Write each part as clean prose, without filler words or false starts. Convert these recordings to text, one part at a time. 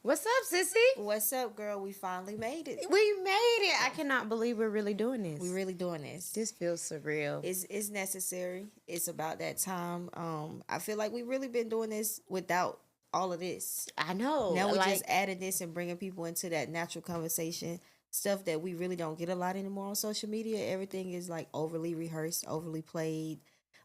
What's up, sissy? What's up, girl? We finally made it. We made it. I cannot believe we're really doing this. We're really doing this. This feels surreal. It's necessary. It's about that time. I feel like we really been doing this without all of this. I know. Now we're just adding this and bringing people into that natural conversation. Stuff that we really don't get a lot anymore on social media. Everything is like overly rehearsed, overly played,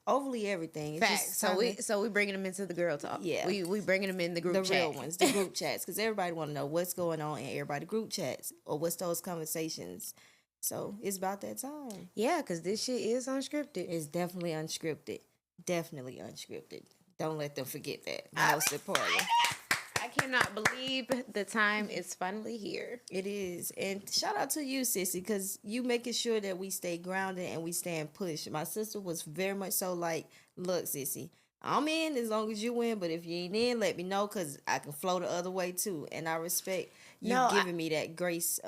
overly everything. It's Facts. So we bringing them into the girl talk. Yeah. We bringing them in the group the chat. real ones, the group chats, because everybody want to know what's going on in everybody group chats or what's those conversations. So it's about that time. Yeah, because this shit is unscripted. It's definitely unscripted. Definitely unscripted. Don't let them forget that. Most importantly. I cannot believe the time is finally here. It is. And shout out to you, sissy, because you making sure that we stay grounded and we stand pushed. My sister was very much so like, look, sissy, I'm in as long as you win, but if you ain't in, let me know because I can flow the other way too. And I respect you giving me that grace.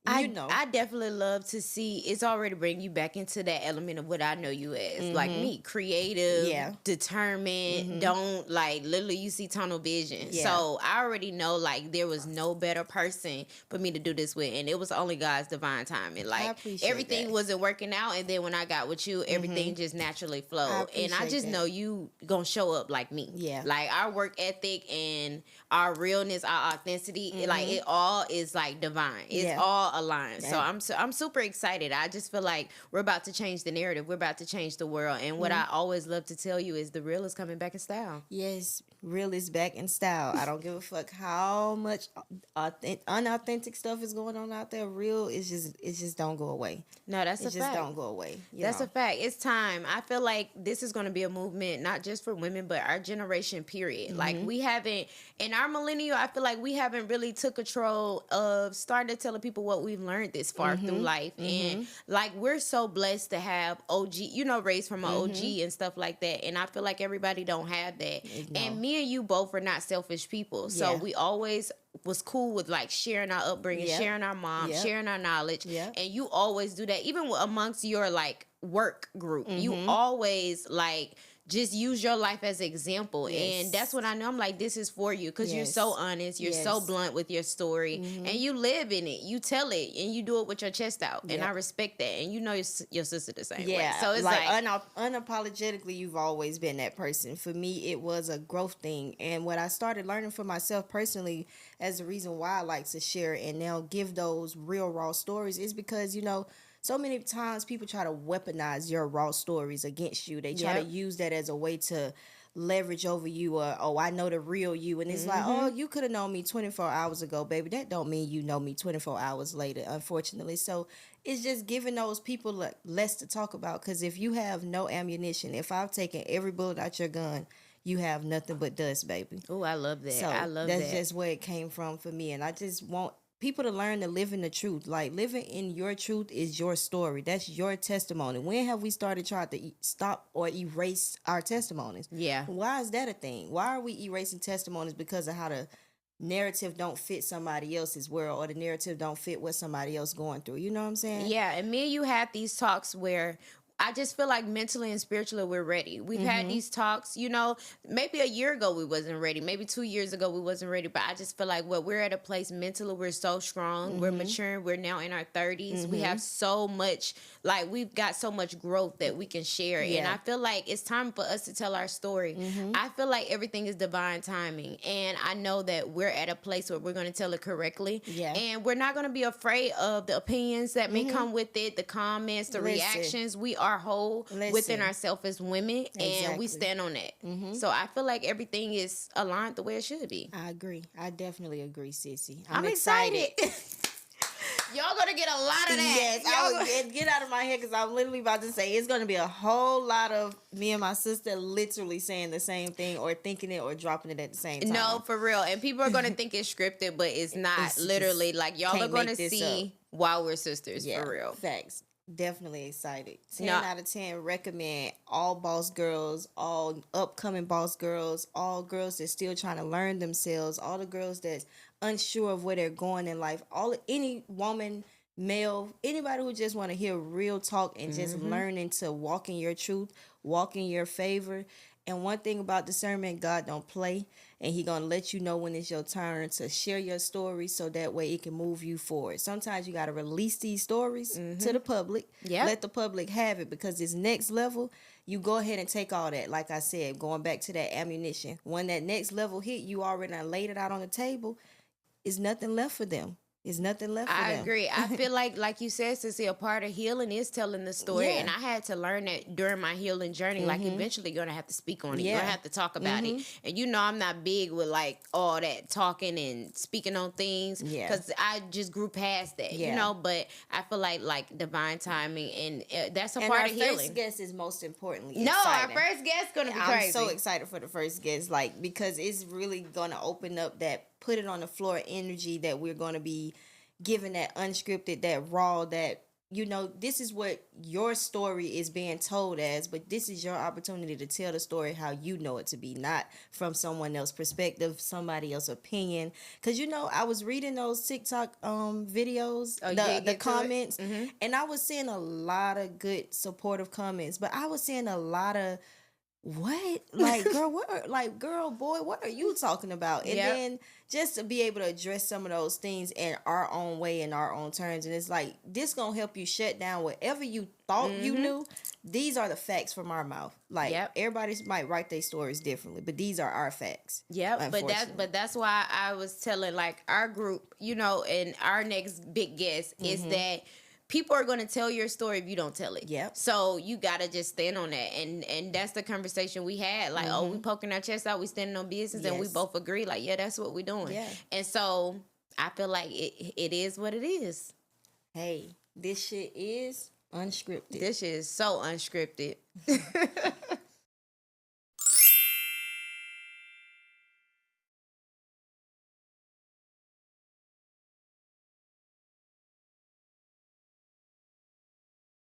I definitely love to see it's already bringing you back into that element of what I know you as. Like me, creative, determined, don't like literally you see tunnel vision. Yeah. So I already know like there was no better person for me to do this with, and it was only God's divine timing. Like everything wasn't working out, and then when I got with you, everything just naturally flowed. And I just know you gonna show up like me. Yeah. Like our work ethic and our realness, our authenticity, like it all is like divine. It's all aligned. So I'm super excited. I just feel like we're about to change the narrative. We're about to change the world. And what I always love to tell you is the real is coming back in style. Yes, real is back in style. I don't give a fuck how much unauthentic stuff is going on out there. Real is just don't go away. No, that's a fact. It just don't go away. That's a fact. It's time. I feel like this is going to be a movement, not just for women, but our generation, period. Like we haven't, in our millennial, I feel like we haven't really took control of starting to tell people what we've learned this far through life. And like we're so blessed to have OG, raised from an OG and stuff like that. And I feel like everybody don't have that. No. And me and you both are not selfish people. So we always was cool with like sharing our upbringing, sharing our mom, sharing our knowledge. And you always do that. Even amongst your like work group, you always like just use your life as an example. And that's what I know. I'm like, this is for you because you're so honest. You're so blunt with your story and you live in it. You tell it and you do it with your chest out. And I respect that. And you know your sister the same way. So it's like unapologetically, you've always been that person. For me, it was a growth thing. And what I started learning for myself personally as the reason why I like to share and now give those real raw stories is because, so many times people try to weaponize your raw stories against you. They try to use that as a way to leverage over you or, oh, I know the real you. And it's like, oh, you could have known me 24 hours ago, baby. That don't mean you know me 24 hours later, unfortunately. So it's just giving those people less to talk about because if you have no ammunition, if I've taken every bullet out your gun, you have nothing but dust, baby. Oh, I love that. So I love that. That's just where it came from for me. And I just want people to learn to live in the truth. Like living in your truth is your story. That's your testimony. When have we started trying to stop or erase our testimonies? Yeah. Why is that a thing? Why are we erasing testimonies because of how the narrative don't fit somebody else's world or the narrative don't fit what somebody else going through? You know what I'm saying? Yeah. And me and you had these talks where I just feel like mentally and spiritually we're ready. We've had these talks, maybe a year ago we wasn't ready. Maybe 2 years ago we wasn't ready. But I just feel like we're at a place mentally, we're so strong. We're maturing. We're now in our 30s. We have so much, like we've got so much growth that we can share. Yeah. And I feel like it's time for us to tell our story. I feel like everything is divine timing. And I know that we're at a place where we're going to tell it correctly. Yeah. And we're not going to be afraid of the opinions that may come with it, the comments, the reactions. We are whole within ourselves as women and we stand on that. So I feel like everything is aligned the way it should be. I agree. I definitely agree, sissy. I'm excited. Y'all gonna get a lot of that. Yes, get out of my head because I'm literally about to say it's gonna be a whole lot of me and my sister literally saying the same thing or thinking it or dropping it at the same time. No, for real. And people are gonna think it's scripted, but it's not. It's literally like y'all are gonna see why we're sisters. For real. Facts. Definitely excited. 10 out of 10 recommend all boss girls, all upcoming boss girls, all girls that's still trying to learn themselves, all the girls that's unsure of where they're going in life, any woman, male, anybody who just want to hear real talk and just learning to walk in your truth, walk in your favor. And one thing about discernment, God don't play. and he gonna let you know when it's your turn to share your story, so that way it can move you forward. Sometimes you gotta release these stories to the public. Let the public have it, because this next level, you go ahead and take all that. Like I said, going back to that ammunition. When that next level hit, you already done laid it out on the table. Is nothing left for them. Is nothing left for them. I agree. I feel like you said, Sissy, a part of healing is telling the story. Yeah. And I had to learn that during my healing journey. Like, eventually you're going to have to speak on it. You're going to have to talk about it. And you know I'm not big with, like, all that talking and speaking on things. Because I just grew past that, you know. But I feel like divine timing, and that's a part of healing. Our first guest is most importantly exciting. Our exciting. first guest is going to be crazy. I'm so excited for the first guest, like, because it's really going to open up that put it on the floor energy that we're going to be giving, that unscripted, that raw, that, you know, this is what your story is being told as, but this is your opportunity to tell the story how you know it to be, not from someone else's perspective, somebody else's opinion. Because, you know, I was reading those TikTok videos, the comments, and I was seeing a lot of good supportive comments, but I was seeing a lot of, what? Like, girl, girl, boy, what are you talking about? And then just to be able to address some of those things in our own way, in our own terms. And it's like, this gonna help you shut down whatever you thought you knew. These are the facts from our mouth. Like, everybody might write their stories differently, but these are our facts. But that's why I was telling, like, our group, you know, and our next big guest is that people are going to tell your story if you don't tell it. So you got to just stand on that. And that's the conversation we had. Like, we poking our chest out, we standing on business, and we both agree, like, that's what we're doing. And so I feel like it is what it is. Hey, this shit is unscripted. This shit is so unscripted.